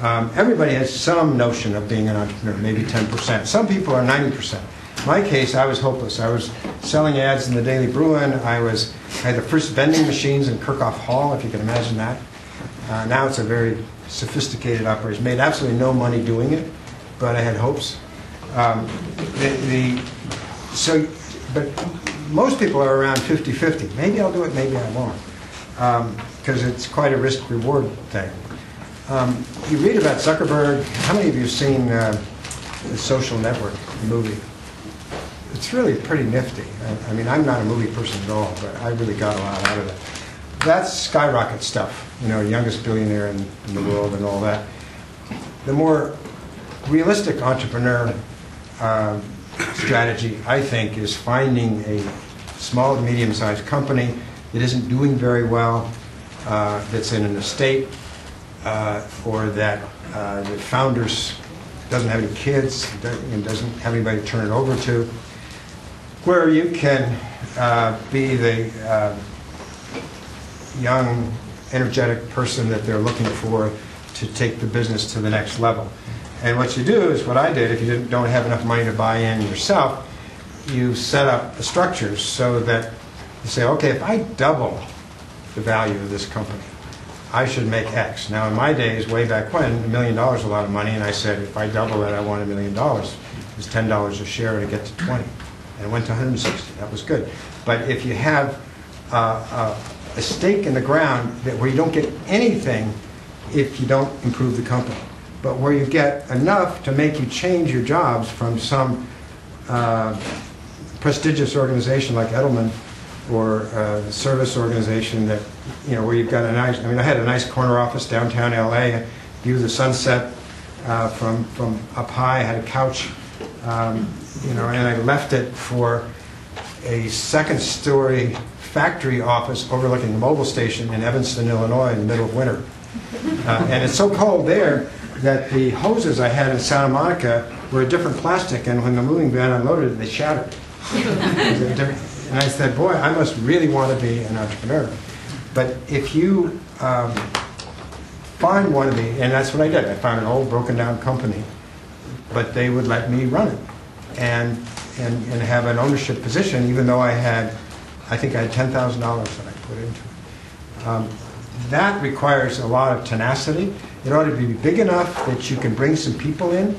Everybody has some notion of being an entrepreneur, maybe 10%. Some people are 90%. In my case, I was hopeless. I was selling ads in the Daily Bruin. I had the first vending machines in Kirchhoff Hall, if you can imagine that. Now it's a very sophisticated operation. Made absolutely no money doing it, but I had hopes. But most people are around 50-50. Maybe I'll do it, maybe I won't, because it's quite a risk-reward thing. You read about Zuckerberg. How many of you have seen The Social Network movie? It's really pretty nifty. I mean, I'm not a movie person at all, but I really got a lot out of it. That's skyrocket stuff, you know, youngest billionaire in the world and all that. The more realistic entrepreneur strategy, I think, is finding a small to medium-sized company that isn't doing very well, that's in an estate, or that the founders doesn't have any kids and doesn't have anybody to turn it over to, where you can be the young, energetic person that they're looking for to take the business to the next level. And what you do is what I did. If you don't have enough money to buy in yourself, you set up the structures so that you say, okay, if I double the value of this company, I should make X. Now, in my days, way back when, $1 million was a lot of money, and I said, if I double it, I want $1 million. It was $10 a share to get to 20. And it went to 160. That was good. But if you have a stake in the ground where you don't get anything if you don't improve the company, but where you get enough to make you change your jobs from some prestigious organization like Edelman or a service organization that, you know, where you've got a nice, I mean, I had a nice corner office downtown LA, view the sunset from up high. I had a couch, you know, and I left it for a second-story factory office overlooking the mobile station in Evanston, Illinois, in the middle of winter. And it's so cold there that the hoses I had in Santa Monica were a different plastic, and when the moving van unloaded, they shattered. And I said, boy, I must really want to be an entrepreneur. But if you find one of the, and that's what I did. I found an old broken down company, but they would let me run it and have an ownership position, even though I think I had $10,000 that I put into it. That requires a lot of tenacity. It ought to be big enough that you can bring some people in,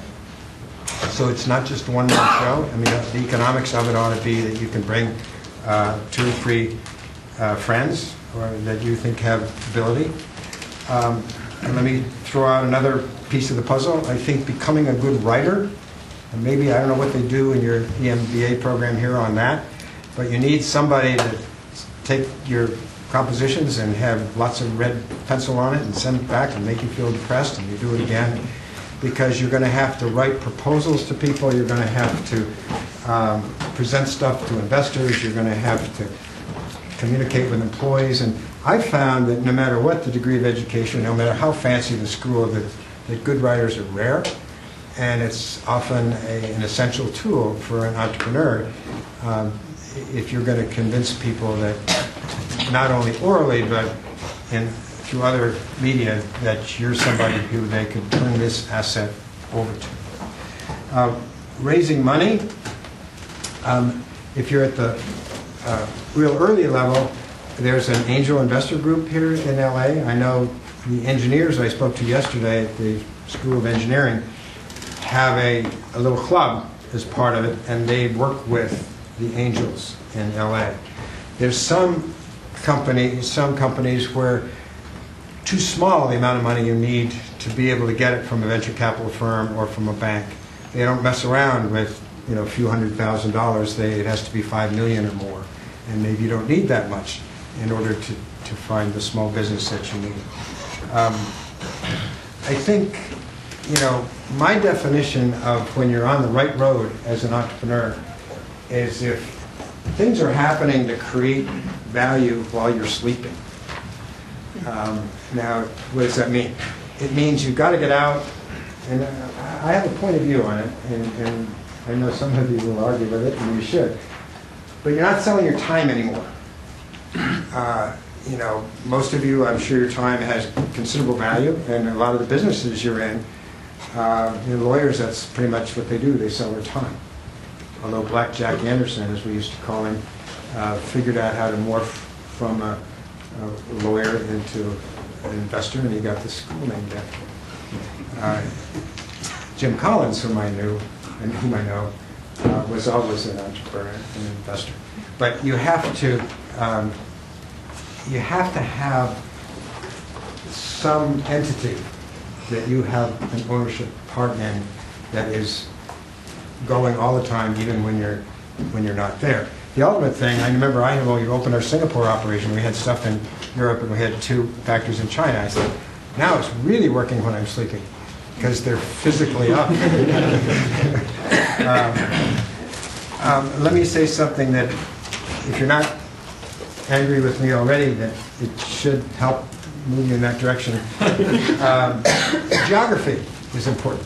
so it's not just a one-man show. I mean, the economics of it ought to be that you can bring 2 or 3 friends or that you think have ability. And let me throw out another piece of the puzzle. I think becoming a good writer, and maybe I don't know what they do in your MBA program here on that, but you need somebody to take your compositions and have lots of red pencil on it and send it back and make you feel depressed, and you do it again, because you're going to have to write proposals to people, you're going to have to present stuff to investors, you're going to have to communicate with employees. And I've found that no matter what the degree of education, no matter how fancy the school, that good writers are rare, and it's often an essential tool for an entrepreneur if you're going to convince people that not only orally but through other media that you're somebody who they could turn this asset over to. Raising money, if you're at the real early level, there's an angel investor group here in LA. I know the engineers I spoke to yesterday at the School of Engineering have a little club as part of it, and they work with the angels in LA. There's some companies where too small the amount of money you need to be able to get it from a venture capital firm or from a bank. They don't mess around with, you know, a few $100,000. It has to be $5 million or more, and maybe you don't need that much in order to find the small business that you need. I think, you know, my definition of when you're on the right road as an entrepreneur is if things are happening to create value while you're sleeping. Now, what does that mean? It means you've got to get out, and I have a point of view on it, and I know some of you will argue with it, and you should. But you're not selling your time anymore. you know, most of you, I'm sure your time has considerable value, and a lot of the businesses you're in, you know, lawyers, that's pretty much what they do. They sell their time. Although Black Jack Anderson, as we used to call him, figured out how to morph from a lawyer into an investor, and he got the school named after him. Jim Collins, whom I knew, and whom I know, was always an entrepreneur, an investor. But you have to have some entity that you have an ownership part in that is going all the time, even when you're not there. The ultimate thing, I remember when we opened our Singapore operation, we had stuff in Europe and we had 2 factories in China. I said, now it's really working when I'm sleeping, because they're physically up. Let me say something that, if you're not angry with me already, that it should help move you in that direction. Geography is important.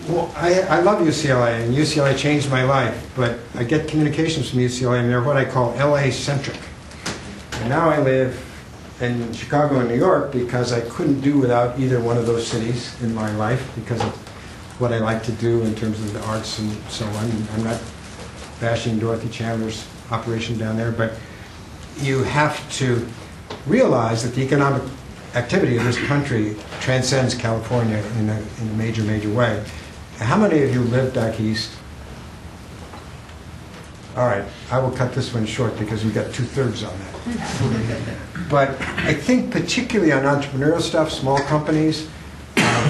Well, I love UCLA, and UCLA changed my life, but I get communications from UCLA, and they're what I call LA-centric. And now I live in Chicago and New York because I couldn't do without either one of those cities in my life because of what I like to do in terms of the arts and so on. I'm not bashing Dorothy Chandler's operation down there, but you have to realize that the economic activity of this country transcends California in a major, major way. How many of you live back east? All right, I will cut this one short because we've got 2/3 on that. But I think particularly on entrepreneurial stuff, small companies,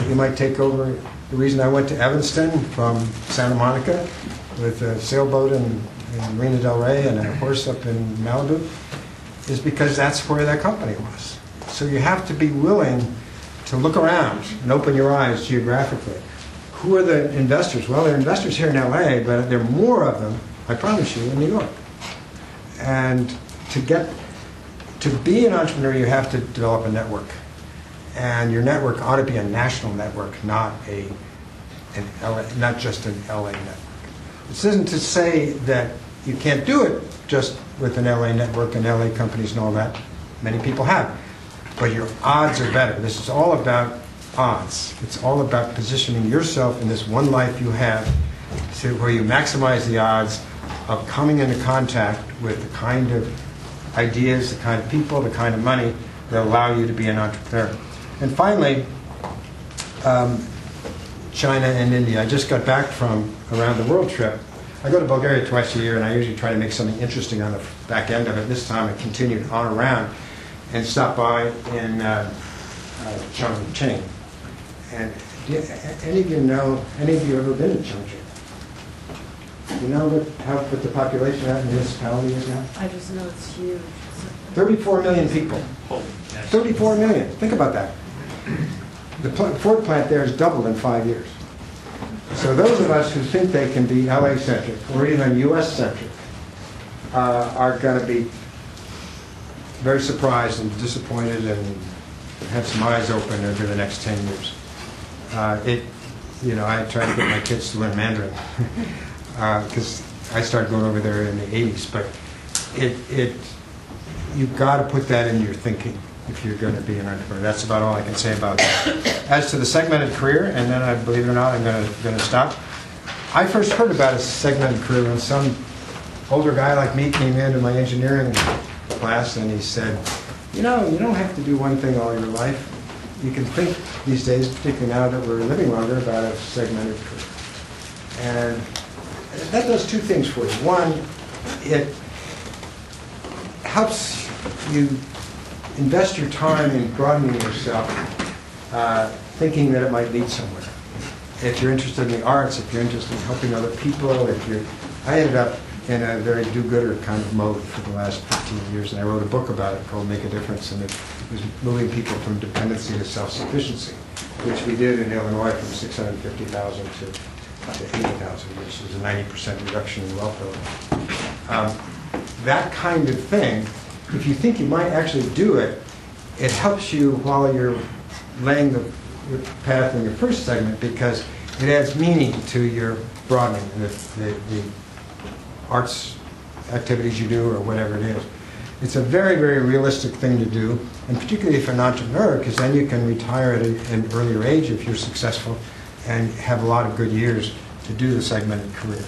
you might take over. The reason I went to Evanston from Santa Monica with a sailboat in Marina Del Rey and a horse up in Malibu is because that's where that company was. So you have to be willing to look around and open your eyes geographically. Who are the investors? Well, there are investors here in LA, but there are more of them, I promise you, in New York. And to be an entrepreneur, you have to develop a network. And your network ought to be a national network, not just an LA network. This isn't to say that you can't do it just with an LA network and LA companies and all that. Many people have. But your odds are better. This is all about odds. It's all about positioning yourself in this one life you have to where you maximize the odds of coming into contact with the kind of ideas, the kind of people, the kind of money that allow you to be an entrepreneur. And finally, China and India. I just got back from around the world trip. I go to Bulgaria twice a year, and I usually try to make something interesting on the back end of it. This time I continued on around and stopped by in Chongqing. And any of you ever been to Chongqing? Do you know what the population of that municipality is now? I just know it's huge. 34 million people. 34 million. Think about that. The Ford plant there has doubled in 5 years. So those of us who think they can be LA-centric or even US-centric are going to be very surprised and disappointed and have some eyes open over the next 10 years. I try to get my kids to learn Mandarin because I started going over there in the 80s. But you've got to put that into your thinking if you're going to be an entrepreneur. That's about all I can say about that. As to the segmented career, and then I believe it or not, I'm going to stop. I first heard about a segmented career when some older guy like me came into my engineering class, and he said, you don't have to do one thing all your life. You can think these days, particularly now that we're living longer, about a segmented career. And that does 2 things for you. One, it helps you invest your time in broadening yourself, thinking that it might lead somewhere. If you're interested in the arts, if you're interested in helping other people, I ended up in a very do-gooder kind of mode for the last 15 years, and I wrote a book about it called Make a Difference, and it was moving people from dependency to self-sufficiency, which we did in Illinois from 650,000 to 80,000, which is a 90% reduction in wealth building. That kind of thing, if you think you might actually do it, it helps you while you're laying the path in your first segment because it adds meaning to your broadening, the arts activities you do or whatever it is. It's a very, very realistic thing to do, and particularly if you're an entrepreneur, because then you can retire at an earlier age if you're successful and have a lot of good years to do the segmented career.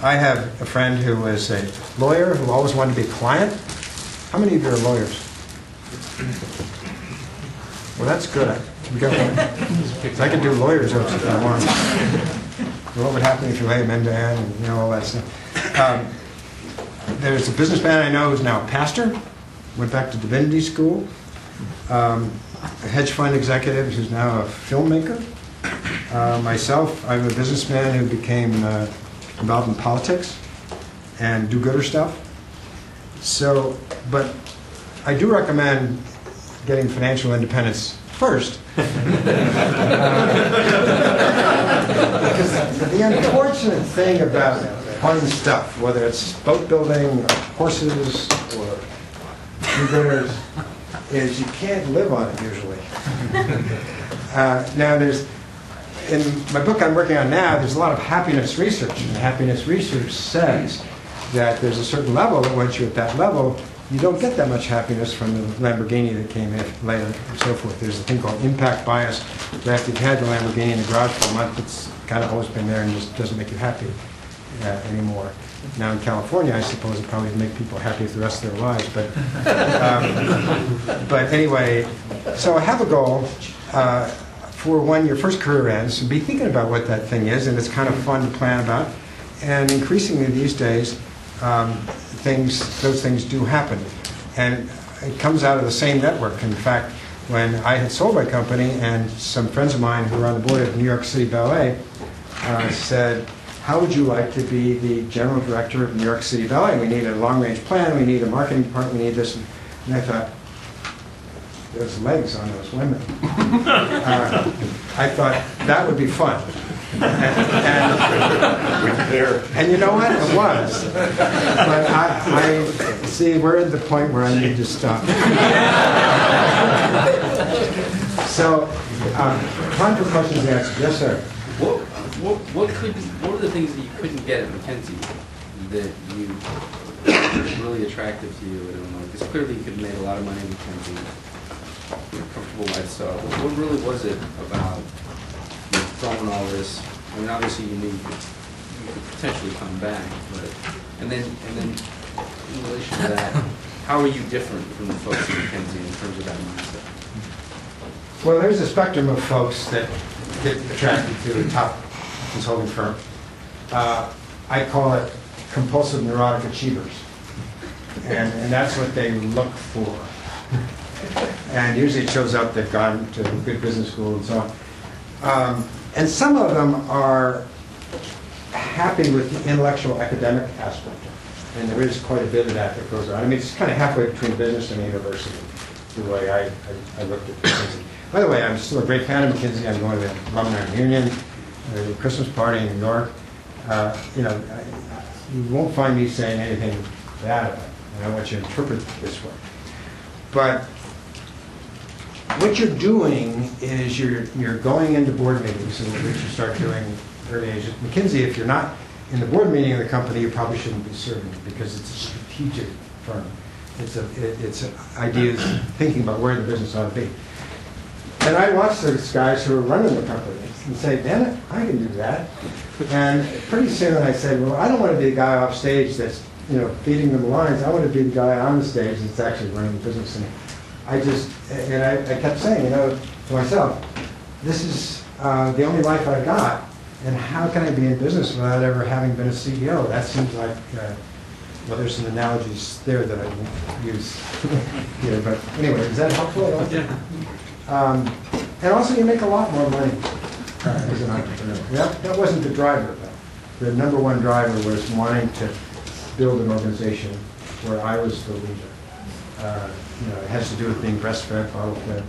I have a friend who was a lawyer who always wanted to be a client. How many of you are lawyers? Well, that's good. I could do lawyer jokes if I want. What would happen if you had men down and all that stuff? There's a businessman I know who's now a pastor, went back to divinity school, a hedge fund executive who's now a filmmaker. Myself, I'm a businessman who became involved in politics and do-gooder stuff. So, but I do recommend getting financial independence first. Because the unfortunate thing about fun stuff, whether it's boat building or horses or do-gooders, is you can't live on it usually. Now in my book I'm working on now, there's a lot of happiness research, and happiness research says that there's a certain level that once you're at that level, you don't get that much happiness from the Lamborghini that came in later and so forth. There's a thing called impact bias, where after you've had the Lamborghini in the garage for a month, it's kind of always been there and just doesn't make you happy anymore. Now in California, I suppose it probably would make people happy for the rest of their lives, but anyway, so I have a goal for when your first career ends, and be thinking about what that thing is, and it's kind of fun to plan about. And increasingly these days, those things do happen. And it comes out of the same network. In fact, when I had sold my company, and some friends of mine who were on the board of New York City Ballet said, how would you like to be the general director of New York City Ballet? We need a long-range plan, we need a marketing department, we need this. And I thought, there's legs on those women. I thought that would be fun. And you know what? It was. But I see, we're at the point where I need to stop. So, time for questions and answers. Yes, sir. What were the things that you couldn't get at McKinsey that were really attractive to you at Illinois? Because clearly you could have made a lot of money at McKinsey. Comfortable lifestyle. What really was it about throwing all this? I mean, obviously you knew you could potentially come back, but and then in relation to that, how are you different from the folks at McKinsey in terms of that mindset? Well, there's a spectrum of folks that get attracted to a top consulting firm. I call it compulsive neurotic achievers, and that's what they look for. And usually it shows up they've gone to a good business school and so on. And some of them are happy with the intellectual academic aspect. And there is quite a bit of that goes on. I mean, it's kind of halfway between business and university, the way I looked at McKinsey. By the way, I'm still a great fan of McKinsey. I'm going to the alumni reunion, the Christmas party in New York. You won't find me saying anything bad about it. And I want you to interpret it this way. But what you're doing is you're going into board meetings, and which you start doing at early age. At McKinsey, if you're not in the board meeting of the company, you probably shouldn't be serving it because it's a strategic firm. It's ideas, thinking about where the business ought to be. And I watch those guys who are running the company and say, damn it, I can do that. And pretty soon I said, well, I don't want to be the guy off stage that's feeding them the lines. I want to be the guy on the stage that's actually running the business. And I kept saying, to myself, this is the only life I've got, and how can I be in business without ever having been a CEO? That seems like, well, there's some analogies there that I won't use here, but anyway, is that helpful? Yeah. And also, you make a lot more money as an entrepreneur. That wasn't the driver, though. The number one driver was wanting to build an organization where I was the leader. It has to do with being breastfed, bottle fed.